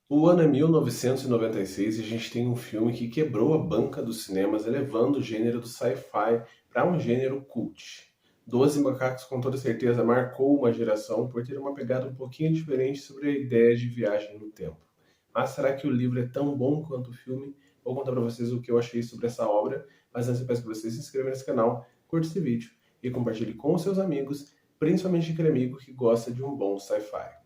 O ano é 1996 e a gente tem um filme que quebrou a banca dos cinemas, elevando o gênero do sci-fi para um gênero cult. Doze Macacos, com toda certeza, marcou uma geração por ter uma pegada um pouquinho diferente sobre a ideia de viagem no tempo. Mas será que o livro é tão bom quanto o filme? Vou contar para vocês o que eu achei sobre essa obra, mas antes eu peço que vocês se inscrevam nesse canal, curta esse vídeo e compartilhe com os seus amigos, principalmente aquele amigo que gosta de um bom sci-fi.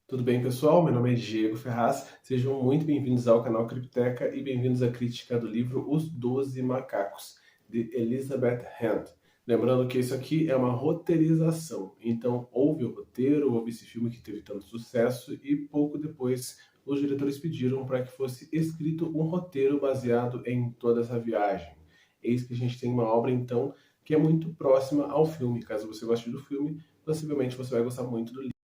Tudo bem, pessoal? Meu nome é Diego Ferraz. Sejam muito bem-vindos ao canal Cripteca e bem-vindos à crítica do livro Os Doze Macacos, de Elizabeth Hand. Lembrando que isso aqui é uma roteirização, então houve o roteiro, houve esse filme que teve tanto sucesso e pouco depois os diretores pediram para que fosse escrito um roteiro baseado em toda essa viagem. Eis que a gente tem uma obra, então, que é muito próxima ao filme. Caso você goste do filme, possivelmente você vai gostar muito do livro.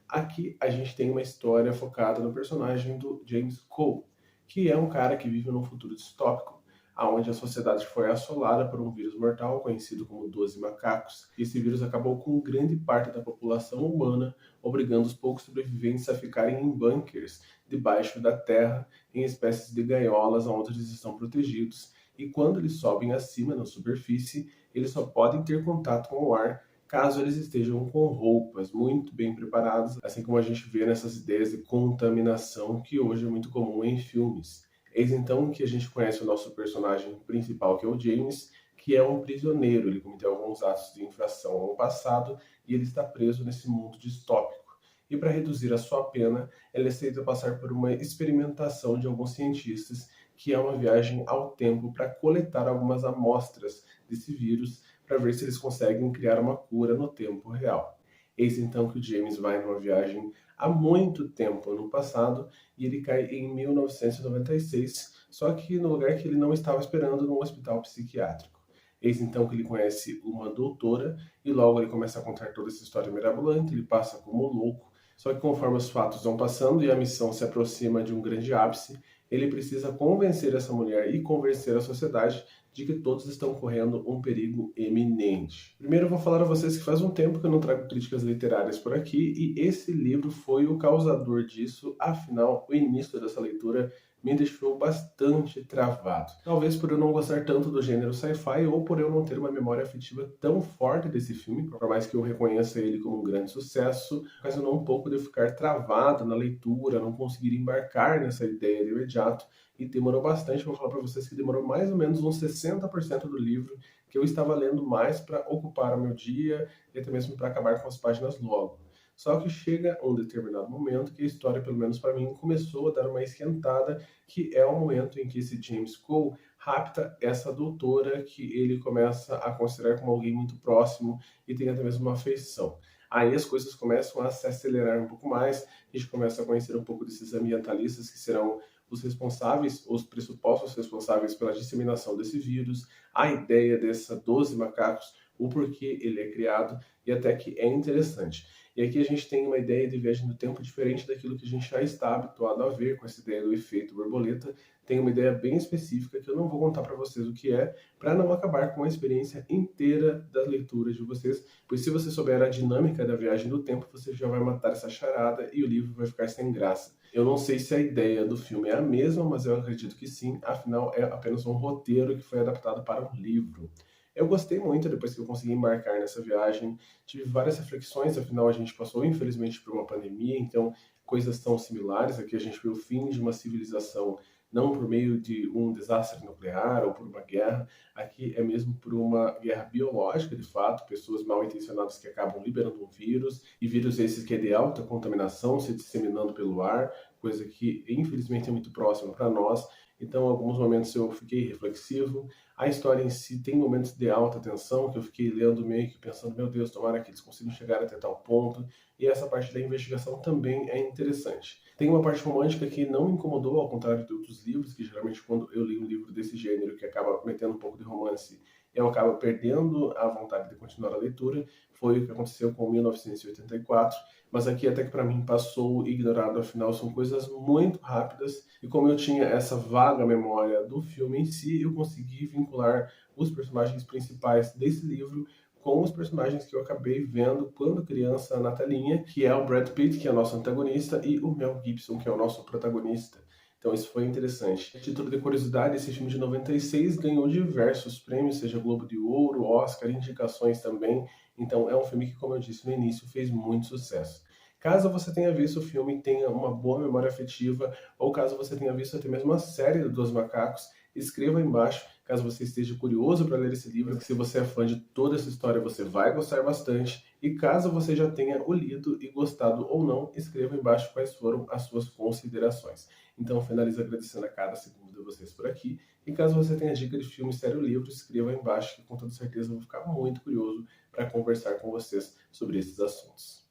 Aqui a gente tem uma história focada no personagem do James Cole, que é um cara que vive num futuro distópico, onde a sociedade foi assolada por um vírus mortal conhecido como 12 macacos. Esse vírus acabou com grande parte da população humana, obrigando os poucos sobreviventes a ficarem em bunkers debaixo da terra, em espécies de gaiolas onde eles estão protegidos. E quando eles sobem acima, na superfície, eles só podem ter contato com o ar caso eles estejam com roupas muito bem preparadas, assim como a gente vê nessas ideias de contaminação que hoje é muito comum em filmes. Eis então que a gente conhece o nosso personagem principal, que é o James, que é um prisioneiro. Ele cometeu alguns atos de infração no passado e ele está preso nesse mundo distópico. E para reduzir a sua pena, ele aceita passar por uma experimentação de alguns cientistas, que é uma viagem ao tempo para coletar algumas amostras desse vírus para ver se eles conseguem criar uma cura no tempo real. Eis então que o James vai numa viagem há muito tempo no passado e ele cai em 1996, só que no lugar que ele não estava esperando, num hospital psiquiátrico. Eis então que ele conhece uma doutora e logo ele começa a contar toda essa história mirabolante, ele passa como louco, só que conforme os fatos vão passando e a missão se aproxima de um grande ápice, ele precisa convencer essa mulher e convencer a sociedade de que todos estão correndo um perigo eminente. Primeiro eu vou falar a vocês que faz um tempo que eu não trago críticas literárias por aqui e esse livro foi o causador disso, afinal o início dessa leitura me deixou bastante travado. Talvez por eu não gostar tanto do gênero sci-fi ou por eu não ter uma memória afetiva tão forte desse filme, por mais que eu reconheça ele como um grande sucesso, ocasionou um pouco de eu ficar travado na leitura, não conseguir embarcar nessa ideia de imediato e demorou bastante. Vou falar para vocês que demorou mais ou menos uns 60% do livro que eu estava lendo mais para ocupar o meu dia e até mesmo para acabar com as páginas logo. Só que chega um determinado momento que a história, pelo menos para mim, começou a dar uma esquentada, que é o momento em que esse James Cole rapta essa doutora que ele começa a considerar como alguém muito próximo e tem até mesmo uma afeição. Aí as coisas começam a se acelerar um pouco mais, a gente começa a conhecer um pouco desses ambientalistas que serão os responsáveis, os pressupostos responsáveis pela disseminação desse vírus, a ideia dessa 12 macacos, o porquê ele é criado e até que é interessante. E aqui a gente tem uma ideia de viagem no tempo diferente daquilo que a gente já está habituado a ver com essa ideia do efeito borboleta. Tem uma ideia bem específica que eu não vou contar para vocês o que é, para não acabar com a experiência inteira das leituras de vocês, pois se você souber a dinâmica da viagem do tempo, você já vai matar essa charada e o livro vai ficar sem graça. Eu não sei se a ideia do filme é a mesma, mas eu acredito que sim, afinal é apenas um roteiro que foi adaptado para um livro. Eu gostei muito depois que eu consegui embarcar nessa viagem, tive várias reflexões, afinal a gente passou infelizmente por uma pandemia, então coisas tão similares, aqui a gente vê o fim de uma civilização não por meio de um desastre nuclear ou por uma guerra, aqui é mesmo por uma guerra biológica, de fato, pessoas mal intencionadas que acabam liberando um vírus, e vírus esses que é de alta contaminação, se disseminando pelo ar, coisa que infelizmente é muito próxima para nós. Então, em alguns momentos eu fiquei reflexivo. A história em si tem momentos de alta tensão, que eu fiquei lendo meio que pensando, meu Deus, tomara que eles consigam chegar até tal ponto. E essa parte da investigação também é interessante. Tem uma parte romântica que não me incomodou, ao contrário de outros livros, que geralmente quando eu li um livro desse gênero que acaba metendo um pouco de romance, eu acabo perdendo a vontade de continuar a leitura. Foi o que aconteceu com 1984, mas aqui até que para mim passou ignorado, afinal são coisas muito rápidas, e como eu tinha essa vaga memória do filme em si, eu consegui vincular os personagens principais desse livro com os personagens que eu acabei vendo quando criança na telinha, que é o Brad Pitt, que é o nosso antagonista, e o Mel Gibson, que é o nosso protagonista. Então isso foi interessante. A título de curiosidade, esse filme de 96 ganhou diversos prêmios, seja Globo de Ouro, Oscar, indicações também. Então é um filme que, como eu disse no início, fez muito sucesso. Caso você tenha visto o filme e tenha uma boa memória afetiva, ou caso você tenha visto até mesmo a série do Dos Macacos, escreva aí embaixo, caso você esteja curioso para ler esse livro, que se você é fã de toda essa história, você vai gostar bastante. E caso você já tenha o lido e gostado ou não, escreva aí embaixo quais foram as suas considerações. Então, finalizo agradecendo a cada segundo de vocês por aqui. E caso você tenha dica de filme, série ou livro, escreva aí embaixo, que com toda certeza eu vou ficar muito curioso para conversar com vocês sobre esses assuntos.